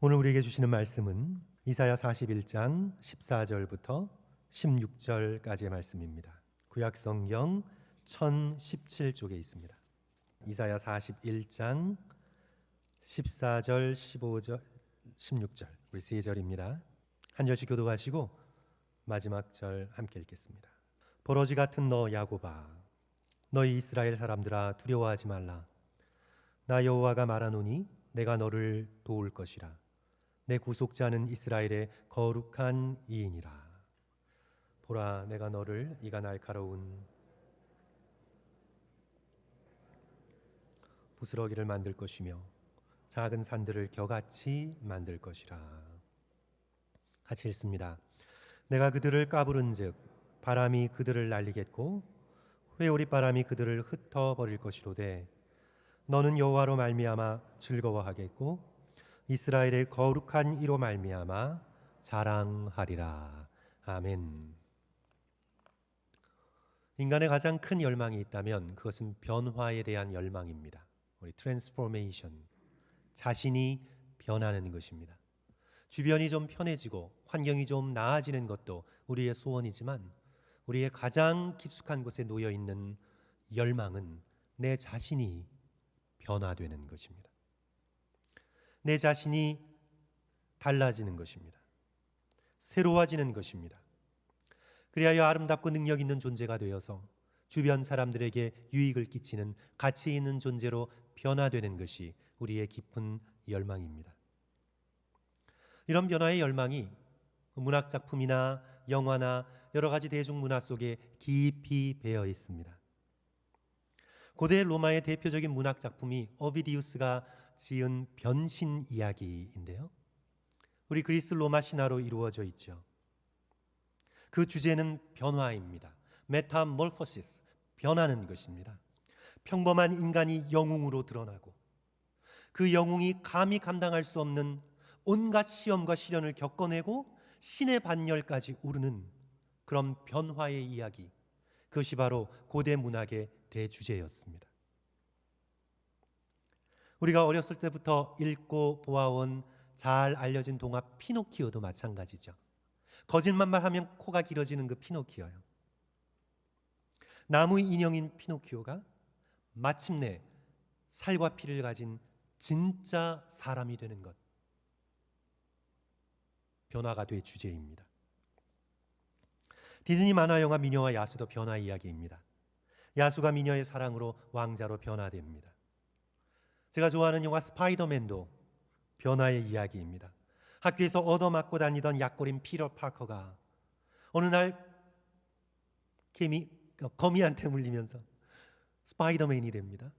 오늘 우리에게 주시는 말씀은 이사야 41장 14절부터 16절까지의 말씀입니다. 구약성경 1017쪽에 있습니다. 이사야 41장 14절, 15절, 16절 우리 세 절입니다. 한 절씩 교독하시고 마지막 절 함께 읽겠습니다. 버러지 같은 너 야곱아, 너희 이스라엘 사람들아 두려워하지 말라. 나 여호와가 말하노니 내가 너를 도울 것이라. 내 구속자는 이스라엘의 거룩한 이인이라. 보라, 내가 너를 이가 날카로운 부스러기를 만들 것이며 작은 산들을 겨같이 만들 것이라. 같이 읽습니다. 내가 그들을 까부른즉 바람이 그들을 날리겠고 회오리 바람이 그들을 흩어버릴 것이로되 너는 여호와로 말미암아 즐거워하겠고 이스라엘의 거룩한 이로 말미암아 자랑하리라. 아멘. 인간의 가장 큰 열망이 있다면 그것은 변화에 대한 열망입니다. 우리 트랜스포메이션, 자신이 변하는 것입니다. 주변이 좀 편해지고 환경이 좀 나아지는 것도 우리의 소원이지만 우리의 가장 깊숙한 곳에 놓여 있는 열망은 내 자신이 변화되는 것입니다. 내 자신이 달라지는 것입니다. 새로워지는 것입니다. 그리하여 아름답고 능력 있는 존재가 되어서 주변 사람들에게 유익을 끼치는 가치 있는 존재로 변화되는 것이 우리의 깊은 열망입니다. 이런 변화의 열망이 문학작품이나 영화나 여러 가지 대중문화 속에 깊이 배어 있습니다. 고대 로마의 대표적인 문학작품이 오비디우스가 지은 변신 이야기인데요. 우리 그리스 로마 신화로 이루어져 있죠. 그 주제는 변화입니다. 메타몰포시스, 변하는 것입니다. 평범한 인간이 영웅으로 드러나고 그 영웅이 감히 감당할 수 없는 온갖 시험과 시련을 겪어내고 신의 반열까지 오르는 그런 변화의 이야기, 그것이 바로 고대 문학의 대주제였습니다. 우리가 어렸을 때부터 읽고 보아온 잘 알려진 동화 피노키오도 마찬가지죠. 거짓말만 하면 코가 길어지는 그 피노키오요. 나무 인형인 피노키오가 마침내 살과 피를 가진 진짜 사람이 되는 것, 변화가 될 주제입니다. 디즈니 만화 영화 미녀와 야수도 변화 이야기입니다. 야수가 미녀의 사랑으로 왕자로 변화됩니다. 제가 좋아하는 영화 스파이더맨도 변화의 이야기입니다. 학교에서 얻어맞고 다니던 약골인 피터 파커가 어느 날 거미한테 물리면서 스파이더맨이 됩니다.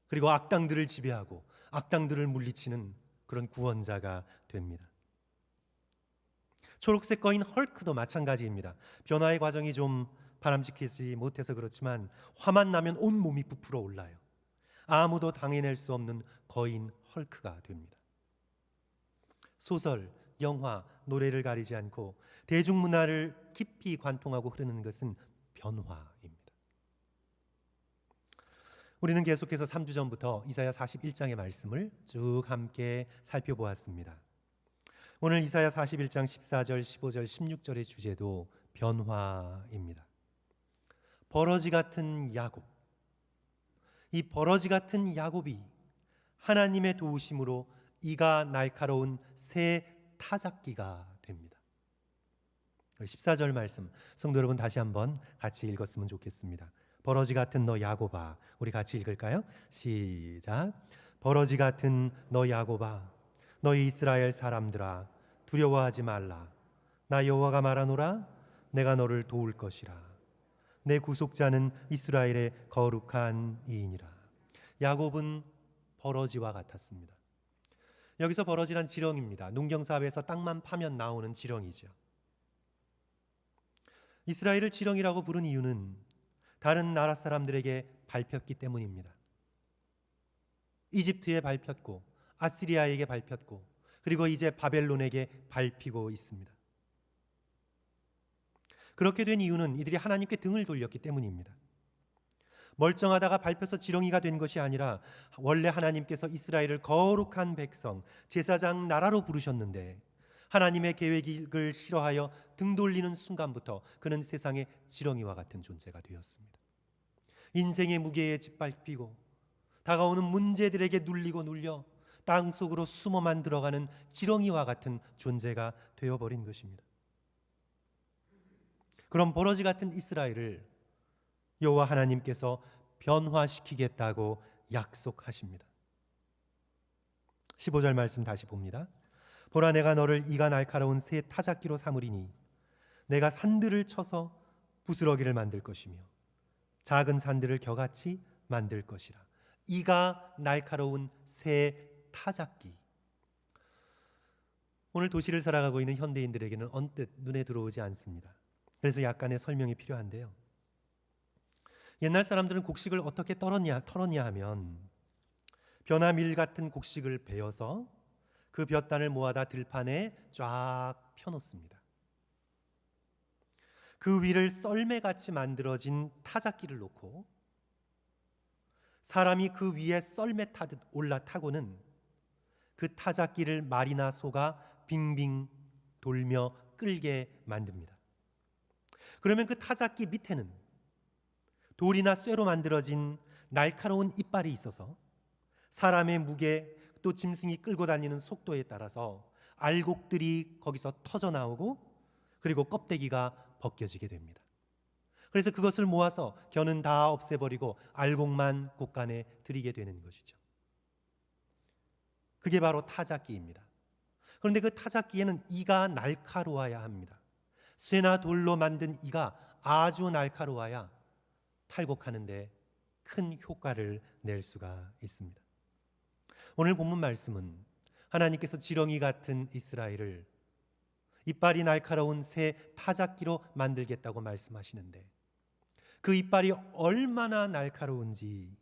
그리고 악당들을 지배하고 악당들을 물리치는 그런 구원자가 됩니다. 초록색 거인 헐크도 마찬가지입니다. 변화의 과정이 좀 바람직하지 못해서 그렇지만 화만 나면 온 몸이 부풀어 올라요. 아무도 당해낼 수 없는 거인 헐크가 됩니다. 소설, 영화, 노래를 가리지 않고 대중문화를 깊이 관통하고 흐르는 것은 변화입니다. 우리는 계속해서 3주 전부터 이사야 41장의 말씀을 쭉 함께 살펴보았습니다. 오늘 이사야 41장 14절, 15절, 16절의 주제도 변화입니다. 버러지 같은 야곱, 이 버러지 같은 야곱이 하나님의 도우심으로 이가 날카로운 새 타작기가 됩니다. 14절 말씀 성도 여러분 다시 한번 같이 읽었으면 좋겠습니다. 버러지 같은 너 야곱아, 우리 같이 읽을까요? 시작. 버러지 같은 너 야곱아, 너희 이스라엘 사람들아 두려워하지 말라. 나 여호와가 말하노라. 내가 너를 도울 것이라. 내 구속자는 이스라엘의 거룩한 이인이라. 야곱은 버러지와 같았습니다. 여기서 버러지란 지렁입니다. 농경사업에서 땅만 파면 나오는 지렁이죠. 이스라엘을 지렁이라고 부른 이유는 다른 나라 사람들에게 밟혔기 때문입니다. 이집트에 밟혔고 아시리아에게 밟혔고 그리고 이제 바벨론에게 밟히고 있습니다. 그렇게 된 이유는 이들이 하나님께 등을 돌렸기 때문입니다. 멀쩡하다가 밟혀서 지렁이가 된 것이 아니라 원래 하나님께서 이스라엘을 거룩한 백성, 제사장 나라로 부르셨는데 하나님의 계획을 싫어하여 등 돌리는 순간부터 그는 세상의 지렁이와 같은 존재가 되었습니다. 인생의 무게에 짓밟히고 다가오는 문제들에게 눌리고 눌려 땅속으로 숨어만 들어가는 지렁이와 같은 존재가 되어버린 것입니다. 그런 버러지 같은 이스라엘을 여호와 하나님께서 변화시키겠다고 약속하십니다. 15절 말씀 다시 봅니다. 보라, 내가 너를 이가 날카로운 새 타작기로 삼으리니 내가 산들을 쳐서 부스러기를 만들 것이며 작은 산들을 겨같이 만들 것이라. 이가 날카로운 새 타작기. 오늘 도시를 살아가고 있는 현대인들에게는 언뜻 눈에 들어오지 않습니다. 그래서 약간의 설명이 필요한데요. 옛날 사람들은 곡식을 어떻게 털었냐 하면 벼나밀 같은 곡식을 베어서 그 볕단을 모아다 들판에 쫙 펴놓습니다. 그 위를 썰매같이 만들어진 타작기를 놓고 사람이 그 위에 썰매 타듯 올라타고는 그 타작기를 말이나 소가 빙빙 돌며 끌게 만듭니다. 그러면 그 타작기 밑에는 돌이나 쇠로 만들어진 날카로운 이빨이 있어서 사람의 무게 또 짐승이 끌고 다니는 속도에 따라서 알곡들이 거기서 터져 나오고 그리고 껍데기가 벗겨지게 됩니다. 그래서 그것을 모아서 겨는 다 없애버리고 알곡만 곳간에 들이게 되는 것이죠. 그게 바로 타작기입니다. 그런데 그 타작기에는 이가 날카로워야 합니다. 쇠나 돌로 만든 이가 아주 날카로워야 탈곡하는데 큰 효과를 낼 수가 있습니다. 오늘 본문 말씀은 하나님께서 지렁이 같은 이스라엘을 이빨이 날카로운 새 타작기로 만들겠다고 말씀하시는데 그 이빨이 얼마나 날카로운지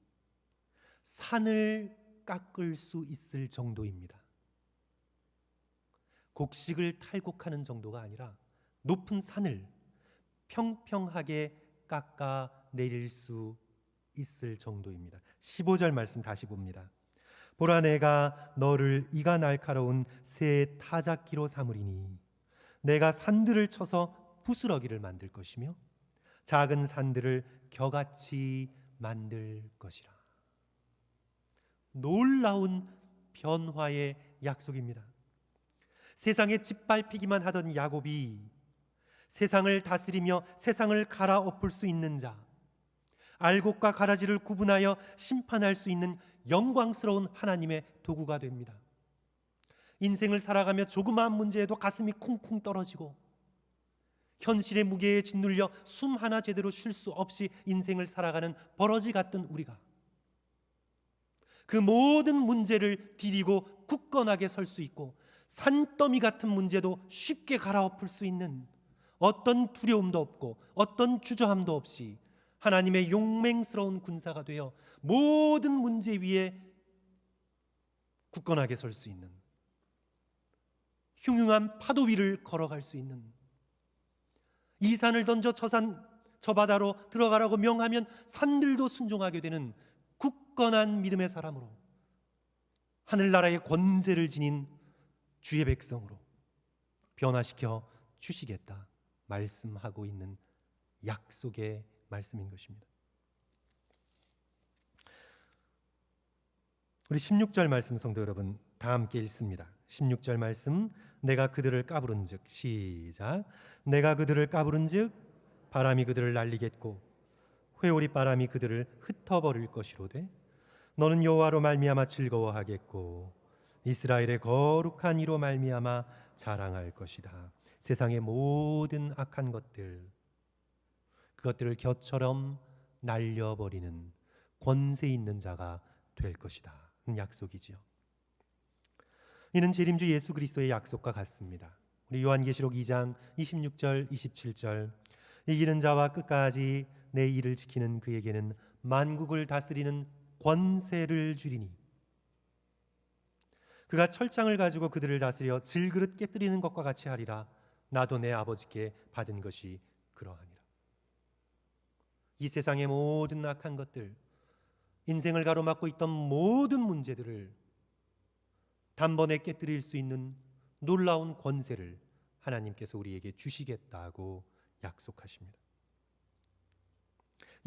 산을 깎을 수 있을 정도입니다. 곡식을 탈곡하는 정도가 아니라 높은 산을 평평하게 깎아 내릴 수 있을 정도입니다. 15절 말씀 다시 봅니다. 보라, 내가 너를 이가 날카로운 새 타작기로 삼으리니 내가 산들을 쳐서 부스러기를 만들 것이며 작은 산들을 겨같이 만들 것이라. 놀라운 변화의 약속입니다. 세상에 짓밟히기만 하던 야곱이 세상을 다스리며 세상을 갈아엎을 수 있는 자, 알곡과 가라지를 구분하여 심판할 수 있는 영광스러운 하나님의 도구가 됩니다. 인생을 살아가며 조그마한 문제에도 가슴이 쿵쿵 떨어지고 현실의 무게에 짓눌려 숨 하나 제대로 쉴 수 없이 인생을 살아가는 버러지 같던 우리가 그 모든 문제를 디디고 굳건하게 설 수 있고 산더미 같은 문제도 쉽게 갈아엎을 수 있는 어떤 두려움도 없고 어떤 주저함도 없이 하나님의 용맹스러운 군사가 되어 모든 문제 위에 굳건하게 설 수 있는, 흉흉한 파도 위를 걸어갈 수 있는, 이 산을 던져 저 바다로 들어가라고 명하면 산들도 순종하게 되는 굳건한 믿음의 사람으로 하늘나라의 권세를 지닌 주의 백성으로 변화시켜 주시겠다 말씀하고 있는 약속의 말씀인 것입니다. 우리 16절 말씀 성도 여러분 다 함께 읽습니다. 16절 말씀, 내가 그들을 까부른즉, 시작. 내가 그들을 까부른즉 바람이 그들을 날리겠고 회오리 바람이 그들을 흩어버릴 것이로되 너는 여호와로 말미암아 즐거워하겠고 이스라엘의 거룩한 이로 말미암아 자랑할 것이다. 세상의 모든 악한 것들, 그것들을 겨처럼 날려버리는 권세 있는 자가 될 것이다. 약속이지요. 이는 재림주 예수 그리스도의 약속과 같습니다. 우리 요한계시록 2장 26절 27절, 이기는 자와 끝까지 내 일을 지키는 그에게는 만국을 다스리는 권세를 주리니 그가 철장을 가지고 그들을 다스려 질그릇 깨뜨리는 것과 같이 하리라. 나도 내 아버지께 받은 것이 그러하니라. 이 세상의 모든 악한 것들, 인생을 가로막고 있던 모든 문제들을 단번에 깨뜨릴 수 있는 놀라운 권세를 하나님께서 우리에게 주시겠다고 약속하십니다.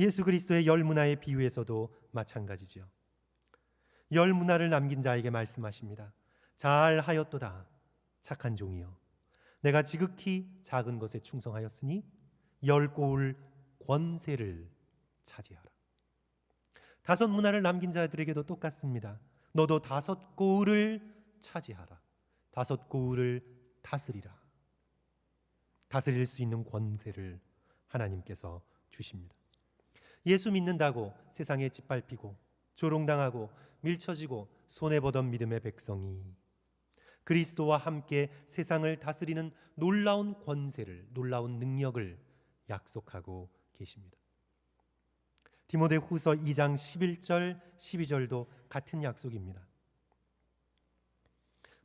예수 그리스도의 열 문화의 비유에서도 마찬가지죠. 열 문화를 남긴 자에게 말씀하십니다. 잘하였도다 착한 종이여, 내가 지극히 작은 것에 충성하였으니 열 고울 권세를 차지하라. 다섯 문화를 남긴 자들에게도 똑같습니다. 너도 다섯 고울을 차지하라. 다섯 고울을 다스리라. 다스릴 수 있는 권세를 하나님께서 주십니다. 예수 믿는다고 세상에 짓밟히고 조롱당하고 밀쳐지고 손해보던 믿음의 백성이 그리스도와 함께 세상을 다스리는 놀라운 권세를, 놀라운 능력을 약속하고 계십니다. 디모데후서 2장 11절 12절도 같은 약속입니다.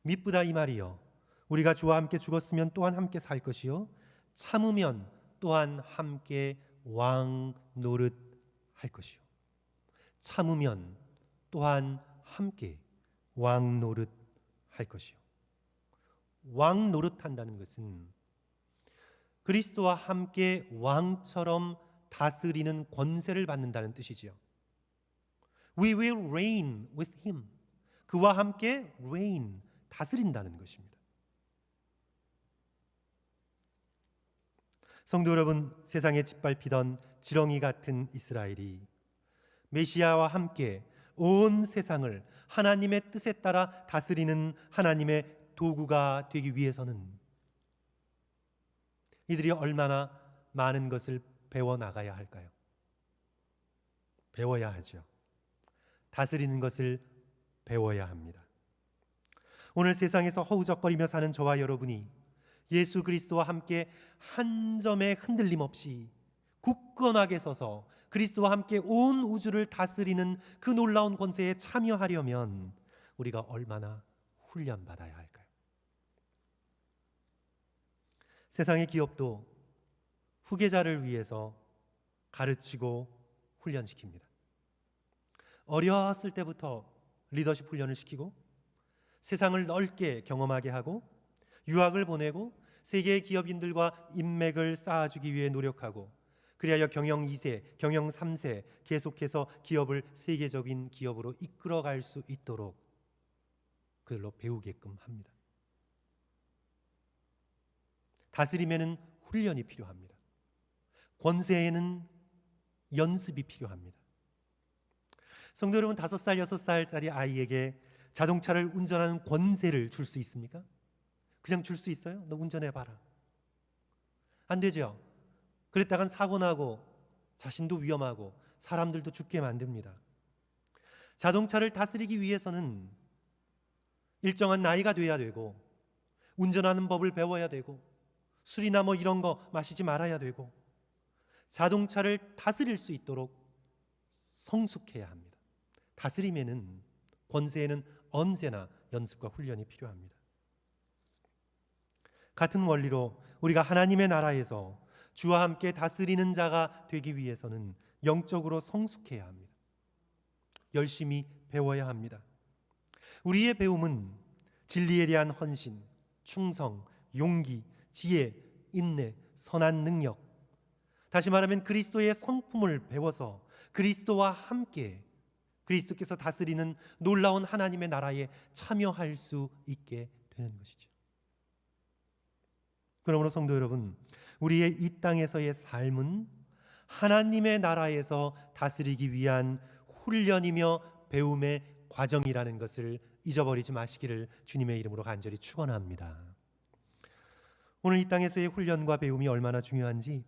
미쁘다 이 말이여, 우리가 주와 함께 죽었으면 또한 함께 살 것이요 참으면 또한 함께 왕 노릇 할 것이요 참으면 또한 함께 왕 노릇 할 것이요. 왕 노릇한다는 것은 그리스도와 함께 왕처럼 다스리는 권세를 받는다는 뜻이지요. We will reign with him. 그와 함께 reign, 다스린다는 것입니다. 성도 여러분, 세상에 짓밟히던 지렁이 같은 이스라엘이 메시아와 함께 온 세상을 하나님의 뜻에 따라 다스리는 하나님의 도구가 되기 위해서는 이들이 얼마나 많은 것을 배워나가야 할까요? 배워야 하죠. 다스리는 것을 배워야 합니다. 오늘 세상에서 허우적거리며 사는 저와 여러분이 예수 그리스도와 함께 한 점의 흔들림 없이 굳건하게 서서 그리스도와 함께 온 우주를 다스리는 그 놀라운 권세에 참여하려면 우리가 얼마나 훈련받아야 할까요? 세상의 기업도 후계자를 위해서 가르치고 훈련시킵니다. 어렸을 때부터 리더십 훈련을 시키고 세상을 넓게 경험하게 하고 유학을 보내고 세계의 기업인들과 인맥을 쌓아주기 위해 노력하고 그리하여 경영 2세, 경영 3세 계속해서 기업을 세계적인 기업으로 이끌어갈 수 있도록 그들로 배우게끔 합니다. 다스림에는 훈련이 필요합니다. 권세에는 연습이 필요합니다. 성도 여러분, 5살, 6살짜리 아이에게 자동차를 운전하는 권세를 줄 수 있습니까? 그냥 줄 수 있어요? 너 운전해봐라. 안 되죠. 그랬다간 사고 나고 자신도 위험하고 사람들도 죽게 만듭니다. 자동차를 다스리기 위해서는 일정한 나이가 돼야 되고 운전하는 법을 배워야 되고 술이나 뭐 이런 거 마시지 말아야 되고 자동차를 다스릴 수 있도록 성숙해야 합니다. 다스림에는, 권세에는 언제나 연습과 훈련이 필요합니다. 같은 원리로 우리가 하나님의 나라에서 주와 함께 다스리는 자가 되기 위해서는 영적으로 성숙해야 합니다. 열심히 배워야 합니다. 우리의 배움은 진리에 대한 헌신, 충성, 용기, 지혜, 인내, 선한 능력, 다시 말하면 그리스도의 성품을 배워서 그리스도와 함께 그리스도께서 다스리는 놀라운 하나님의 나라에 참여할 수 있게 되는 것이죠. 그러므로 성도 여러분, 우리의 이 땅에서의 삶은 하나님의 나라에서 다스리기 위한 훈련이며 배움의 과정이라는 것을 잊어버리지 마시기를 주님의 이름으로 간절히 축원합니다. 오늘 이 땅에서의 훈련과 배움이 얼마나 중요한지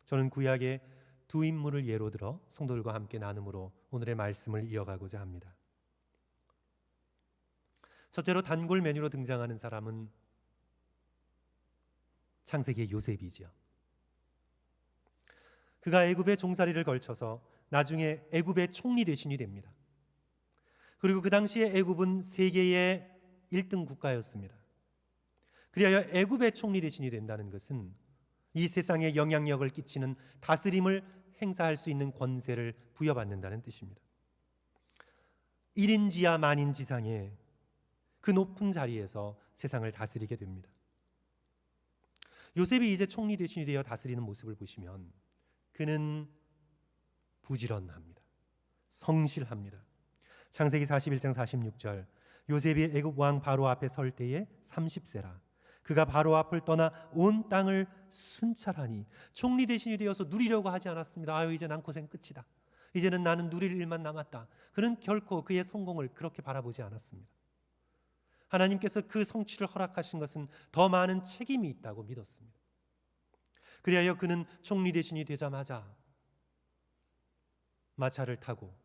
저는 구약의 두 인물을 예로 들어 성도들과 함께 나눔으로 오늘의 말씀을 이어가고자 합니다. 첫째로 단골 메뉴로 등장하는 사람은 창세기의 요셉이지요. 그가 애굽의 종살이를 걸쳐서 나중에 애굽의 총리 대신이 됩니다. 그리고 그 당시에 애굽은 세계의 1등 국가였습니다. 그리하여 애굽의 총리 대신이 된다는 것은 이 세상에 영향력을 끼치는 다스림을 행사할 수 있는 권세를 부여받는다는 뜻입니다. 1인지하 만인지상의 그 높은 자리에서 세상을 다스리게 됩니다. 요셉이 이제 총리 대신이 되어 다스리는 모습을 보시면 그는 부지런합니다. 성실합니다. 창세기 41장 46절, 요셉이 애굽 왕 바로 앞에 설 때에 30세라. 그가 바로 앞을 떠나 온 땅을 순찰하니, 총리 대신이 되어서 누리려고 하지 않았습니다. 아유, 이제 난 고생 끝이다. 이제는 나는 누릴 일만 남았다. 그는 결코 그의 성공을 그렇게 바라보지 않았습니다. 하나님께서 그 성취를 허락하신 것은 더 많은 책임이 있다고 믿었습니다. 그리하여 그는 총리 대신이 되자마자 마차를 타고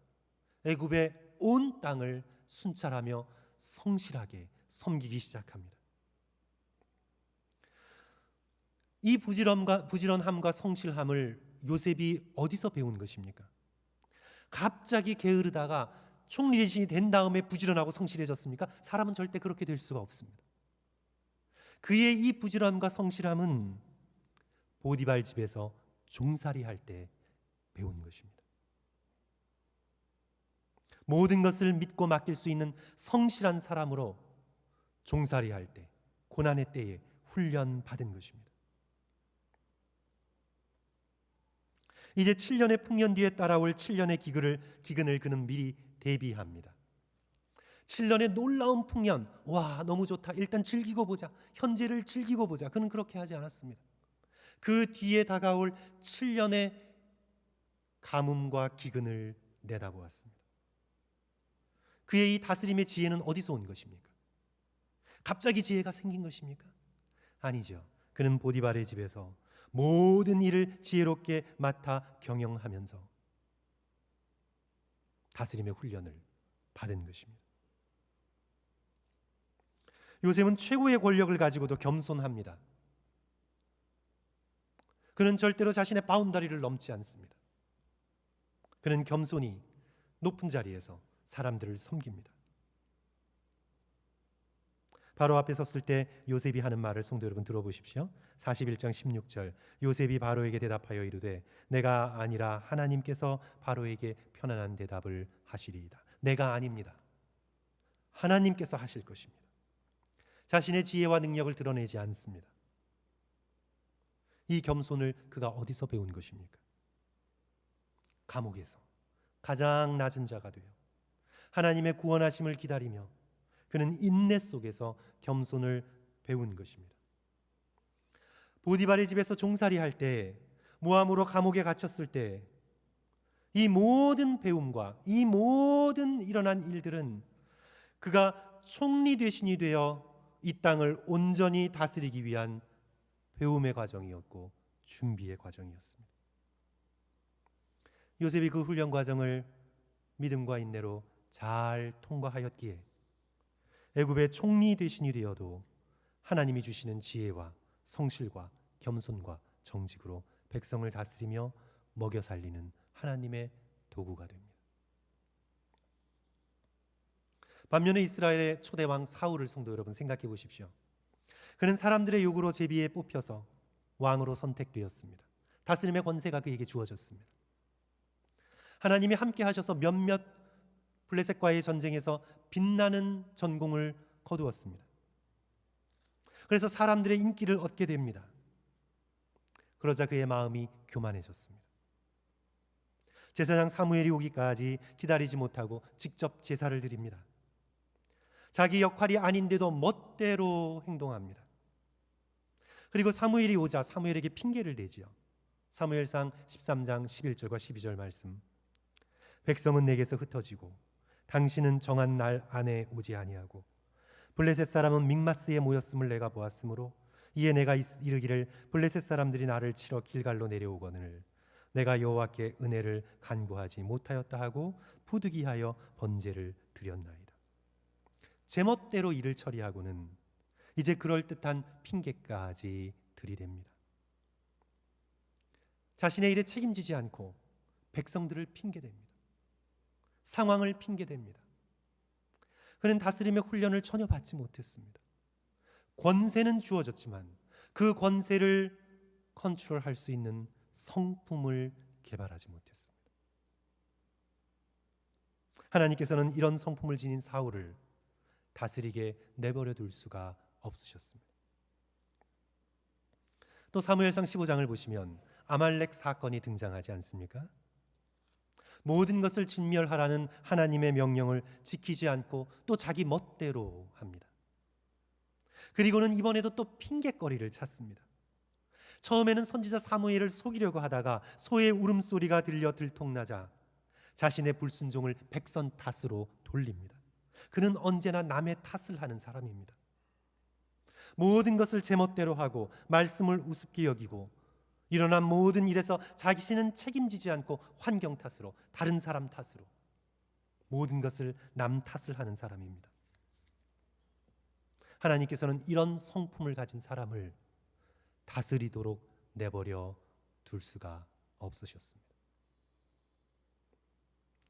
애굽의 온 땅을 순찰하며 성실하게 섬기기 시작합니다. 이 부지런함과 성실함을 요셉이 어디서 배운 것입니까? 갑자기 게으르다가 총리 대신이 된 다음에 부지런하고 성실해졌습니까? 사람은 절대 그렇게 될 수가 없습니다. 그의 이 부지런함과 성실함은 보디발 집에서 종살이할 때 배운 것입니다. 모든 것을 믿고 맡길 수 있는 성실한 사람으로 종살이할 때, 고난의 때에 훈련받은 것입니다. 이제 7년의 풍년 뒤에 따라올 7년의 기근을 그는 미리 대비합니다. 7년의 놀라운 풍년, 와, 너무 좋다. 일단 즐기고 보자. 현재를 즐기고 보자. 그는 그렇게 하지 않았습니다. 그 뒤에 다가올 7년의 가뭄과 기근을 내다보았습니다. 그의 이 다스림의 지혜는 어디서 온 것입니까? 갑자기 지혜가 생긴 것입니까? 아니죠. 그는 보디발의 집에서 모든 일을 지혜롭게 맡아 경영하면서 다스림의 훈련을 받은 것입니다. 요셉은 최고의 권력을 가지고도 겸손합니다. 그는 절대로 자신의 바운더리를 넘지 않습니다. 그는 겸손히 높은 자리에서 사람들을 섬깁니다. 바로 앞에 섰을 때 요셉이 하는 말을 성도 여러분 들어보십시오. 41장 16절, 요셉이 바로에게 대답하여 이르되 내가 아니라 하나님께서 바로에게 편안한 대답을 하시리이다. 내가 아닙니다. 하나님께서 하실 것입니다. 자신의 지혜와 능력을 드러내지 않습니다. 이 겸손을 그가 어디서 배운 것입니까? 감옥에서 가장 낮은 자가 되어 하나님의 구원하심을 기다리며 그는 인내 속에서 겸손을 배운 것입니다. 보디발의 집에서 종살이할 때, 모함으로 감옥에 갇혔을 때, 이 모든 배움과 이 모든 일어난 일들은 그가 총리 대신이 되어 이 땅을 온전히 다스리기 위한 배움의 과정이었고 준비의 과정이었습니다. 요셉이 그 훈련 과정을 믿음과 인내로 잘 통과하였기에 애굽의 총리 대신이 되어도 하나님이 주시는 지혜와 성실과 겸손과 정직으로 백성을 다스리며 먹여 살리는 하나님의 도구가 됩니다. 반면에 이스라엘의 초대왕 사울을 성도 여러분 생각해 보십시오. 그는 사람들의 요구로 제비에 뽑혀서 왕으로 선택되었습니다. 다스림의 권세가 그에게 주어졌습니다. 하나님이 함께 하셔서 몇몇 블레셋과의 전쟁에서 빛나는 전공을 거두었습니다. 그래서 사람들의 인기를 얻게 됩니다. 그러자 그의 마음이 교만해졌습니다. 제사장 사무엘이 오기까지 기다리지 못하고 직접 제사를 드립니다. 자기 역할이 아닌데도 멋대로 행동합니다. 그리고 사무엘이 오자 사무엘에게 핑계를 대지요. 사무엘상 13장 11절과 12절 말씀. 백성은 내게서 흩어지고 당신은 정한 날 안에 오지 아니하고 블레셋 사람은 믹마스에 모였음을 내가 보았으므로 이에 내가 이르기를 블레셋 사람들이 나를 치러 길갈로 내려오거늘 내가 여호와께 은혜를 간구하지 못하였다 하고 부득이하여 번제를 드렸나이다. 제멋대로 일을 처리하고는 이제 그럴듯한 핑계까지 들이댑니다. 자신의 일에 책임지지 않고 백성들을 핑계댑니다. 상황을 핑계댑니다. 그는 다스림의 훈련을 전혀 받지 못했습니다. 권세는 주어졌지만 그 권세를 컨트롤할 수 있는 성품을 개발하지 못했습니다. 하나님께서는 이런 성품을 지닌 사울을 다스리게 내버려 둘 수가 없으셨습니다. 또 사무엘상 15장을 보시면 아말렉 사건이 등장하지 않습니까? 모든 것을 진멸하라는 하나님의 명령을 지키지 않고 또 자기 멋대로 합니다. 그리고는 이번에도 또 핑계거리를 찾습니다. 처음에는 선지자 사무엘을 속이려고 하다가 소의 울음소리가 들려 들통나자 자신의 불순종을 백성 탓으로 돌립니다. 그는 언제나 남의 탓을 하는 사람입니다. 모든 것을 제멋대로 하고 말씀을 우습게 여기고 일어난 모든 일에서 자신은 책임지지 않고 환경 탓으로, 다른 사람 탓으로 모든 것을 남 탓을 하는 사람입니다. 하나님께서는 이런 성품을 가진 사람을 다스리도록 내버려 둘 수가 없으셨습니다.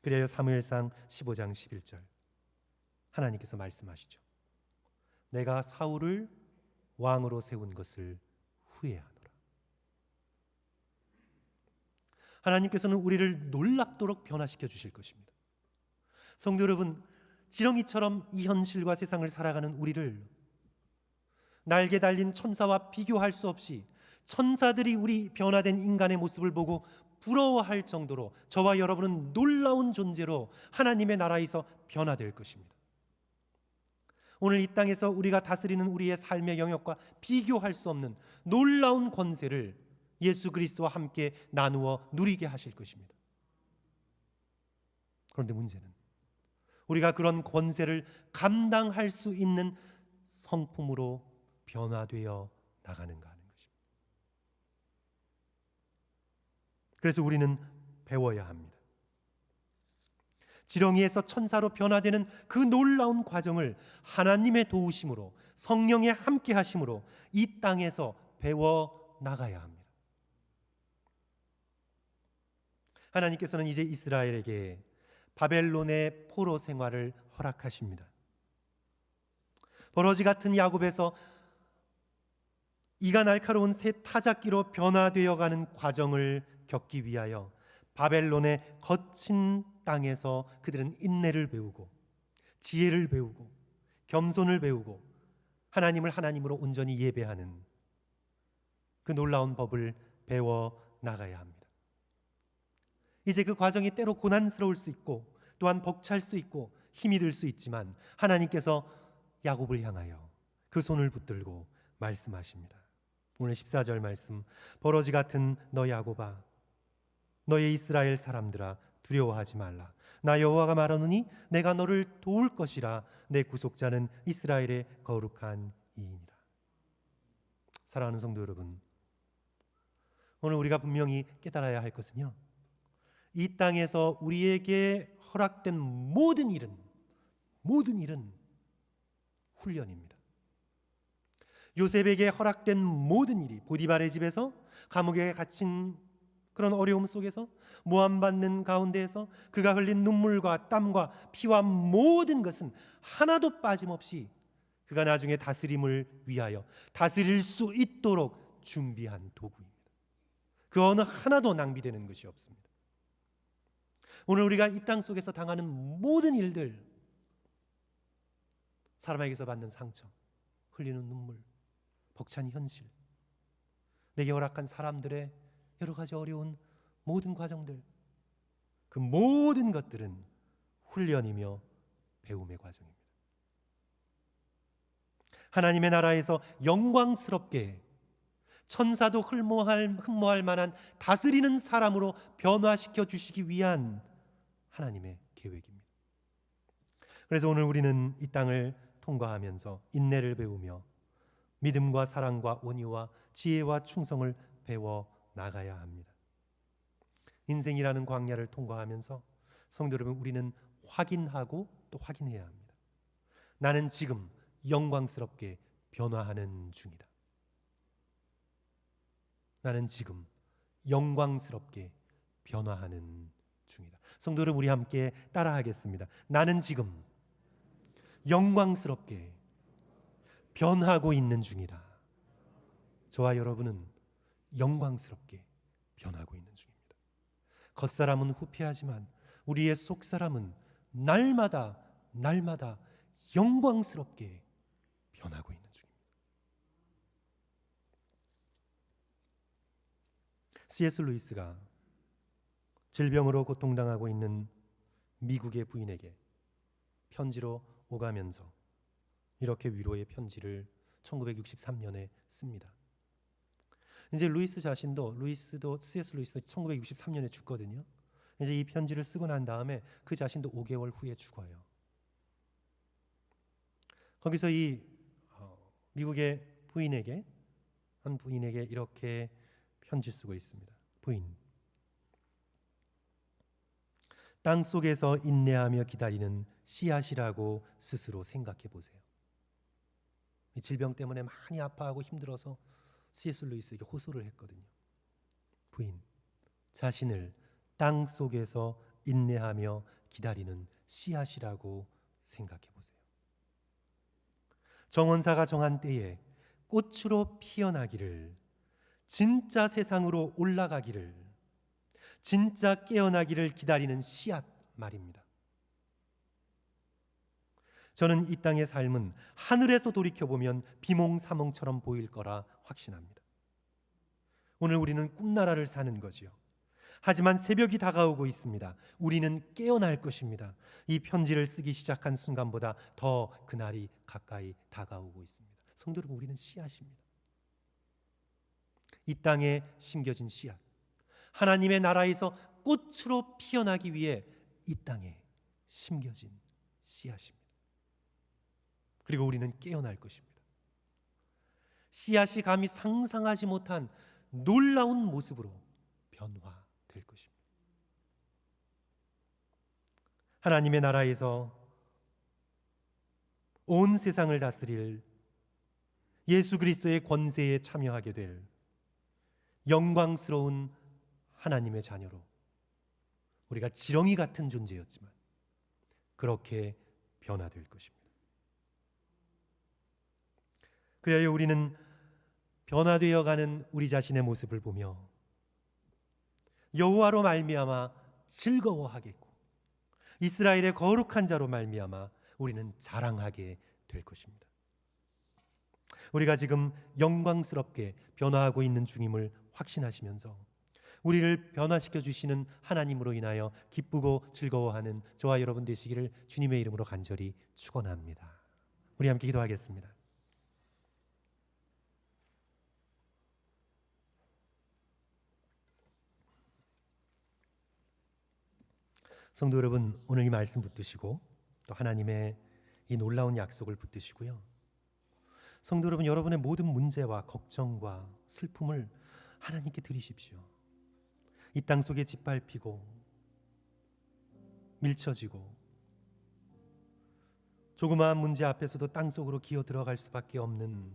그래야 사무엘상 15장 11절 하나님께서 말씀하시죠. 내가 사울을 왕으로 세운 것을 후회하노라. 하나님께서는 우리를 놀랍도록 변화시켜 주실 것입니다. 성도 여러분, 지렁이처럼 이 현실과 세상을 살아가는 우리를 날개 달린 천사와 비교할 수 없이 천사들이 우리 변화된 인간의 모습을 보고 부러워할 정도로 저와 여러분은 놀라운 존재로 하나님의 나라에서 변화될 것입니다. 오늘 이 땅에서 우리가 다스리는 우리의 삶의 영역과 비교할 수 없는 놀라운 권세를 예수 그리스도와 함께 나누어 누리게 하실 것입니다. 그런데 문제는 우리가 그런 권세를 감당할 수 있는 성품으로 변화되어 나가는가 하는 것입니다. 그래서 우리는 배워야 합니다. 지렁이에서 천사로 변화되는 그 놀라운 과정을 하나님의 도우심으로, 성령의 함께 하심으로 이 땅에서 배워 나가야 합니다. 하나님께서는 이제 이스라엘에게 바벨론의 포로 생활을 허락하십니다. 버러지 같은 야곱에서 이가 날카로운 새 타작기로 변화되어 가는 과정을 겪기 위하여 바벨론의 거친 땅에서 그들은 인내를 배우고 지혜를 배우고 겸손을 배우고 하나님을 하나님으로 온전히 예배하는 그 놀라운 법을 배워 나가야 합니다. 이제 그 과정이 때로 고난스러울 수 있고 또한 벅찰 수 있고 힘이 들 수 있지만 하나님께서 야곱을 향하여 그 손을 붙들고 말씀하십니다. 오늘 14절 말씀, 버러지 같은 너 야곱아, 너의 이스라엘 사람들아, 두려워하지 말라. 나 여호와가 말하노니 내가 너를 도울 것이라. 내 구속자는 이스라엘의 거룩한 이이니라. 사랑하는 성도 여러분, 오늘 우리가 분명히 깨달아야 할 것은요, 이 땅에서 우리에게 허락된 모든 일은 훈련입니다. 요셉에게 허락된 모든 일이, 보디발의 집에서 감옥에 갇힌 그런 어려움 속에서 모함받는 가운데에서 그가 흘린 눈물과 땀과 피와 모든 것은 하나도 빠짐없이 그가 나중에 다스림을 위하여 다스릴 수 있도록 준비한 도구입니다. 그 어느 하나도 낭비되는 것이 없습니다. 오늘 우리가 이 땅 속에서 당하는 모든 일들, 사람에게서 받는 상처, 흘리는 눈물, 벅찬 현실, 내게 허락한 사람들의 여러 가지 어려운 모든 과정들, 그 모든 것들은 훈련이며 배움의 과정입니다. 하나님의 나라에서 영광스럽게 천사도 흠모할 만한 다스리는 사람으로 변화시켜 주시기 위한 하나님의 계획입니다. 그래서 오늘 우리는 이 땅을 통과하면서 인내를 배우며 믿음과 사랑과 온유와 지혜와 충성을 배워 나가야 합니다. 인생이라는 광야를 통과하면서 성도 여러분, 우리는 확인하고 또 확인해야 합니다. 나는 지금 영광스럽게 변화하는 중이다. 나는 지금 영광스럽게 변화하는 중이다. 성도 여러분, 우리 함께 따라하겠습니다. 나는 지금 영광스럽게 변하고 있는 중이다. 저와 여러분은 영광스럽게 변하고 있는 중입니다. 겉사람은 후패하지만 우리의 속사람은 날마다 영광스럽게 변하고 있는 중입니다. C.S. 루이스가 질병으로 고통당하고 있는 미국의 부인에게 편지로 오가면서 이렇게 위로의 편지를 1963년에 씁니다. 이제 루이스도 C.S. 루이스도 1963년에 죽거든요. 이제 이 편지를 쓰고 난 다음에 그 자신도 5개월 후에 죽어요. 거기서 이 미국의 한 부인에게 이렇게 편지 쓰고 있습니다. 부인, 땅 속에서 인내하며 기다리는 씨앗이라고 스스로 생각해 보세요. 이 질병 때문에 많이 아파하고 힘들어서 C.S. 루이스에게 호소를 했거든요. 부인, 자신을 땅 속에서 인내하며 기다리는 씨앗이라고 생각해 보세요. 정원사가 정한 때에 꽃으로 피어나기를, 진짜 세상으로 올라가기를, 진짜 깨어나기를 기다리는 씨앗 말입니다. 저는 이 땅의 삶은 하늘에서 돌이켜보면 비몽사몽처럼 보일 거라 확신합니다. 오늘 우리는 꿈나라를 사는 거지요. 하지만 새벽이 다가오고 있습니다. 우리는 깨어날 것입니다. 이 편지를 쓰기 시작한 순간보다 더 그날이 가까이 다가오고 있습니다. 성도 여러분, 우리는 씨앗입니다. 이 땅에 심겨진 씨앗, 하나님의 나라에서 꽃으로 피어나기 위해 이 땅에 심겨진 씨앗입니다. 그리고 우리는 깨어날 것입니다. 씨앗이 감히 상상하지 못한 놀라운 모습으로 변화될 것입니다. 하나님의 나라에서 온 세상을 다스릴 예수 그리스도의 권세에 참여하게 될 영광스러운 하나님의 자녀로 우리가 지렁이 같은 존재였지만 그렇게 변화될 것입니다. 그래야 우리는 변화되어 가는 우리 자신의 모습을 보며 여호와로 말미암아 즐거워하겠고 이스라엘의 거룩한 자로 말미암아 우리는 자랑하게 될 것입니다. 우리가 지금 영광스럽게 변화하고 있는 중임을 확신하시면서 우리를 변화시켜 주시는 하나님으로 인하여 기쁘고 즐거워하는 저와 여러분 되시기를 주님의 이름으로 간절히 축원합니다. 우리 함께 기도하겠습니다. 성도 여러분, 오늘 이 말씀 붙드시고 또 하나님의 이 놀라운 약속을 붙드시고요. 성도 여러분, 여러분의 모든 문제와 걱정과 슬픔을 하나님께 드리십시오. 이 땅 속에 짓밟히고 밀쳐지고 조그마한 문제 앞에서도 땅 속으로 기어 들어갈 수밖에 없는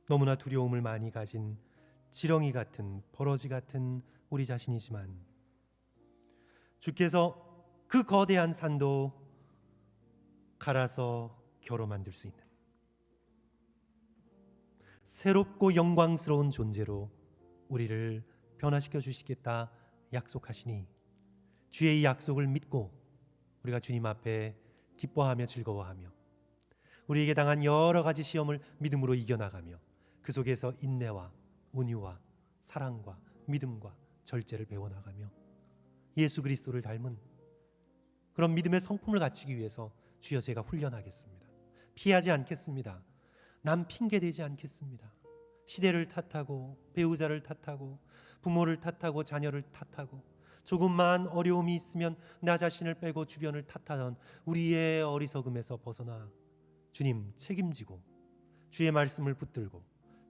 너무나 두려움을 많이 가진 지렁이 같은 버러지 같은 우리 자신이지만 주께서 그 거대한 산도 갈아서 겨로 만들 수 있는 새롭고 영광스러운 존재로 우리를 변화시켜 주시겠다 약속하시니 주의 이 약속을 믿고 우리가 주님 앞에 기뻐하며 즐거워하며 우리에게 당한 여러 가지 시험을 믿음으로 이겨나가며 그 속에서 인내와 온유와 사랑과 믿음과 절제를 배워나가며 예수 그리스도를 닮은 그런 믿음의 성품을 갖추기 위해서 주여 제가 훈련하겠습니다. 피하지 않겠습니다. 남 핑계대지 않겠습니다. 시대를 탓하고 배우자를 탓하고 부모를 탓하고 자녀를 탓하고 조금만 어려움이 있으면 나 자신을 빼고 주변을 탓하던 우리의 어리석음에서 벗어나 주님 책임지고 주의 말씀을 붙들고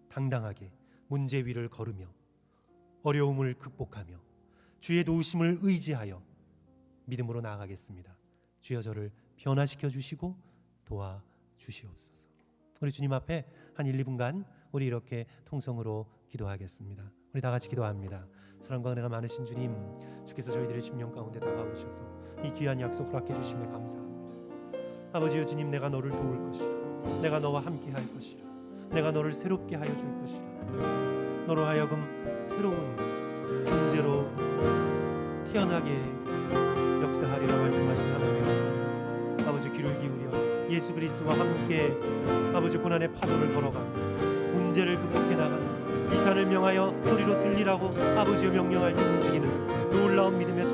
당당하게 문제 위를 걸으며 어려움을 극복하며 주의 도우심을 의지하여 믿음으로 나아가겠습니다. 주여 저를 변화시켜 주시고 도와 주시옵소서. 우리 주님 앞에 한 1, 2분간 우리 이렇게 통성으로 기도하겠습니다. 우리 다 같이 기도합니다. 사랑과 은혜가 많으신 주님, 주께서 저희들의 심령 가운데 다가오셔서 이 귀한 약속 허락해 주심에 감사합니다. 아버지여 주님, 내가 너를 도울 것이라, 내가 너와 함께 할 것이라, 내가 너를 새롭게 하여 줄 것이라, 너로 하여금 새로운 존재로 태어나게 역사하리라 말씀하신 하나님의 말씀, 아버지 귀를 기울여 예수 그리스도와 함께 아버지 고난의 파도를 걸어가며 문제를 극복해 나가는 이 산을 명하여 소리로 들리라고 아버지의 명령할 때 움직이는 놀라운 믿음의